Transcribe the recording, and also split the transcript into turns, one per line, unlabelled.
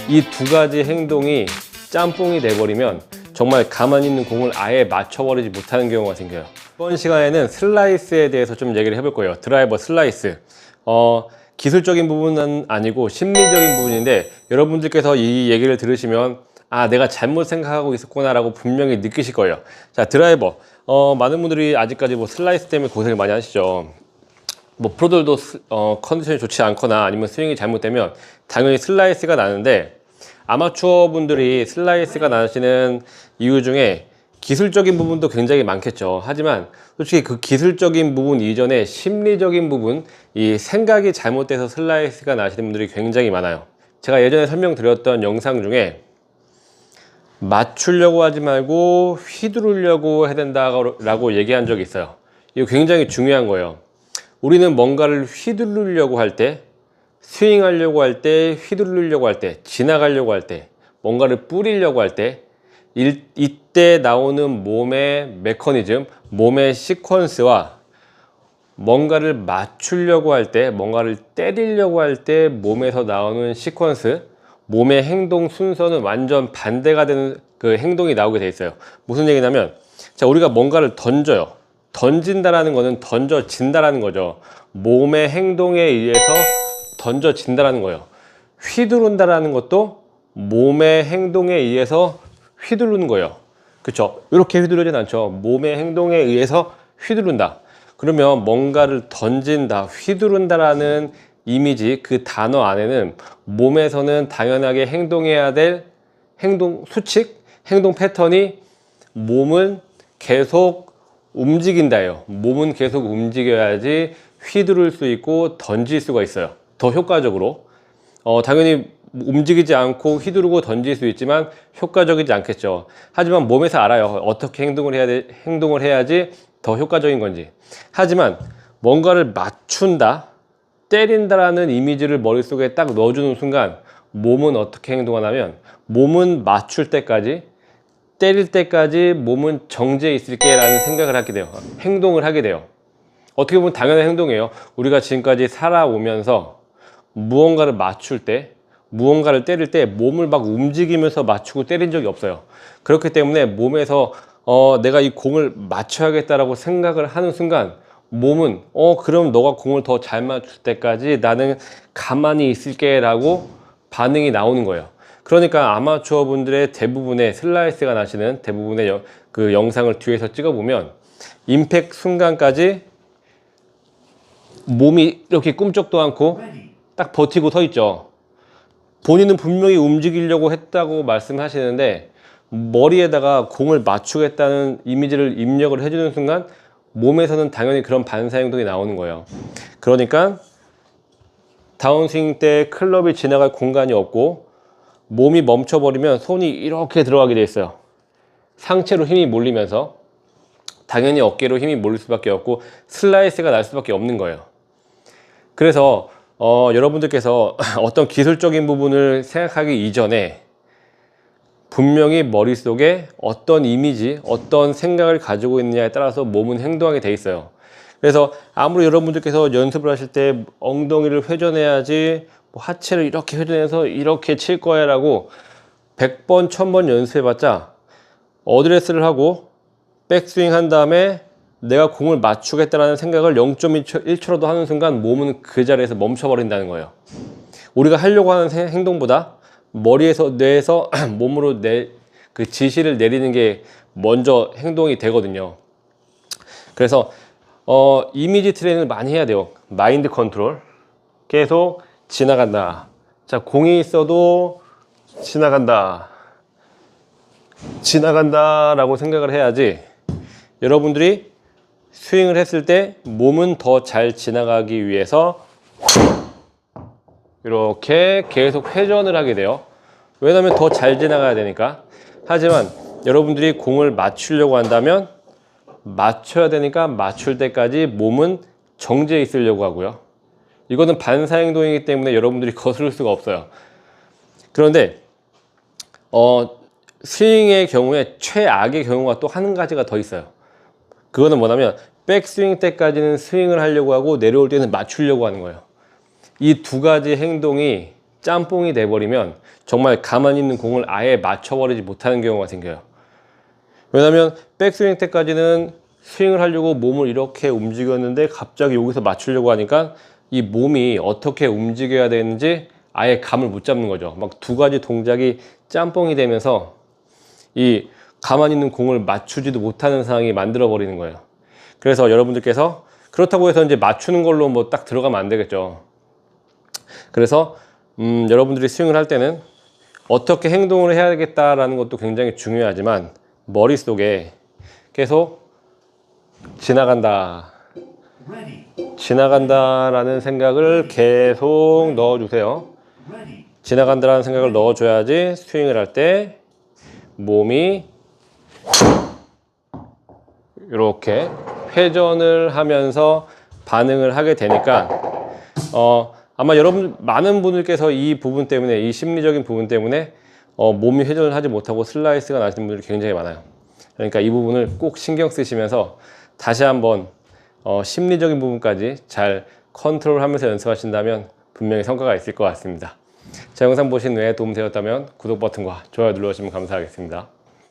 이 두 가지 행동이 짬뽕이 돼버리면 정말 가만히 있는 공을 아예 맞춰버리지 못하는 경우가 생겨요. 이번 시간에는 슬라이스에 대해서 좀 얘기를 해볼 거예요. 드라이버 슬라이스. 기술적인 부분은 아니고 심리적인 부분인데, 여러분들께서 이 얘기를 들으시면 아, 내가 잘못 생각하고 있었구나 라고 분명히 느끼실 거예요. 자, 드라이버. 많은 분들이 아직까지 뭐 슬라이스 때문에 고생을 많이 하시죠. 뭐 프로들도 컨디션이 좋지 않거나 아니면 스윙이 잘못되면 당연히 슬라이스가 나는데, 아마추어 분들이 슬라이스가 나시는 이유 중에 기술적인 부분도 굉장히 많겠죠. 하지만 솔직히 그 기술적인 부분 이전에 심리적인 부분, 이 생각이 잘못돼서 슬라이스가 나시는 분들이 굉장히 많아요. 제가 예전에 설명드렸던 영상 중에 맞추려고 하지 말고 휘두르려고 해야 된다라고 얘기한 적이 있어요. 이거 굉장히 중요한 거예요. 우리는 뭔가를 휘두르려고 할 때, 스윙하려고 할 때, 휘두르려고 할 때, 지나가려고 할 때, 뭔가를 뿌리려고 할 때, 이때 나오는 몸의 메커니즘, 몸의 시퀀스와 뭔가를 맞추려고 할 때, 뭔가를 때리려고 할 때 몸에서 나오는 시퀀스, 몸의 행동 순서는 완전 반대가 되는 그 행동이 나오게 돼 있어요. 무슨 얘기냐면, 자, 우리가 뭔가를 던져요. 던진다라는 거는 던져진다라는 거죠. 몸의 행동에 의해서 던져진다라는 거예요. 휘두른다라는 것도 몸의 행동에 의해서 휘두르는 거예요. 그렇죠? 이렇게 휘두르진 않죠. 몸의 행동에 의해서 휘두른다. 그러면 뭔가를 던진다, 휘두른다라는 이미지, 그 단어 안에는 몸에서는 당연하게 행동해야 될 행동 수칙, 행동 패턴이 몸은 계속 움직인다예요. 몸은 계속 움직여야지 휘두를 수 있고 던질 수가 있어요. 더 효과적으로. 당연히 움직이지 않고 휘두르고 던질 수 있지만 효과적이지 않겠죠. 하지만 몸에서 알아요. 어떻게 행동을 해야지 더 효과적인 건지. 하지만 뭔가를 맞춘다, 때린다라는 이미지를 머릿속에 딱 넣어주는 순간 몸은 어떻게 행동하냐면, 몸은 맞출 때까지, 때릴 때까지 몸은 정지해 있을게 라는 생각을 하게 돼요. 행동을 하게 돼요. 어떻게 보면 당연한 행동이에요. 우리가 지금까지 살아오면서 무언가를 맞출 때, 무언가를 때릴 때 몸을 막 움직이면서 맞추고 때린 적이 없어요. 그렇기 때문에 몸에서 내가 이 공을 맞춰야겠다라고 생각을 하는 순간 몸은 그럼 너가 공을 더 잘 맞출 때까지 나는 가만히 있을게 라고 반응이 나오는 거예요. 그러니까 아마추어 분들의 대부분의 슬라이스가 나시는 대부분의 그 영상을 뒤에서 찍어보면 임팩트 순간까지 몸이 이렇게 꿈쩍도 않고 딱 버티고 서 있죠. 본인은 분명히 움직이려고 했다고 말씀하시는데 머리에다가 공을 맞추겠다는 이미지를 입력을 해주는 순간 몸에서는 당연히 그런 반사 행동이 나오는 거예요. 그러니까 다운스윙 때 클럽이 지나갈 공간이 없고 몸이 멈춰버리면 손이 이렇게 들어가게 돼 있어요. 상체로 힘이 몰리면서 당연히 어깨로 힘이 몰릴 수밖에 없고 슬라이스가 날 수밖에 없는 거예요. 그래서 여러분들께서 어떤 기술적인 부분을 생각하기 이전에 분명히 머릿속에 어떤 이미지, 어떤 생각을 가지고 있느냐에 따라서 몸은 행동하게 돼 있어요. 그래서 아무리 여러분들께서 연습을 하실 때 엉덩이를 회전해야지, 뭐 하체를 이렇게 회전해서 이렇게 칠 거야 라고 100번, 1000번 연습해봤자 어드레스를 하고 백스윙 한 다음에 내가 공을 맞추겠다라는 생각을 0.1초라도 하는 순간 몸은 그 자리에서 멈춰버린다는 거예요. 우리가 하려고 하는 행동보다 머리에서, 뇌에서 몸으로 그 지시를 내리는 게 먼저 행동이 되거든요. 그래서 이미지 트레이닝을 많이 해야 돼요. 마인드 컨트롤. 계속 지나간다. 자, 공이 있어도 지나간다. 지나간다라고 생각을 해야지 여러분들이 스윙을 했을 때 몸은 더 잘 지나가기 위해서 이렇게 계속 회전을 하게 돼요. 왜냐하면 더 잘 지나가야 되니까. 하지만 여러분들이 공을 맞추려고 한다면 맞춰야 되니까 맞출 때까지 몸은 정지해 있으려고 하고요. 이거는 반사 행동이기 때문에 여러분들이 거스를 수가 없어요. 그런데 스윙의 경우에 최악의 경우가 또 한 가지가 더 있어요. 그거는 뭐냐면 백스윙 때까지는 스윙을 하려고 하고 내려올 때는 맞추려고 하는 거예요. 이 두 가지 행동이 짬뽕이 돼버리면 정말 가만히 있는 공을 아예 맞춰버리지 못하는 경우가 생겨요. 왜냐면 백스윙 때까지는 스윙을 하려고 몸을 이렇게 움직였는데 갑자기 여기서 맞추려고 하니까 이 몸이 어떻게 움직여야 되는지 아예 감을 못 잡는 거죠. 막 두 가지 동작이 짬뽕이 되면서 이 가만히 있는 공을 맞추지도 못하는 상황이 만들어 버리는 거예요. 그래서 여러분들께서 그렇다고 해서 이제 맞추는 걸로 뭐 딱 들어가면 안 되겠죠. 그래서 여러분들이 스윙을 할 때는 어떻게 행동을 해야겠다라는 것도 굉장히 중요하지만 머릿속에 계속 지나간다라는 생각을 계속 넣어주세요. 지나간다라는 생각을 넣어줘야지 스윙을 할 때 몸이 이렇게 회전을 하면서 반응을 하게 되니까 아마 여러분 많은 분들께서 이 부분 때문에 이 심리적인 부분 때문에 몸이 회전을 하지 못하고 슬라이스가 나시는 분들이 굉장히 많아요. 그러니까 이 부분을 꼭 신경 쓰시면서 다시 한번 심리적인 부분까지 잘 컨트롤하면서 연습하신다면 분명히 성과가 있을 것 같습니다. 자, 영상 보신 후에 도움되었다면 구독 버튼과 좋아요 눌러주시면 감사하겠습니다.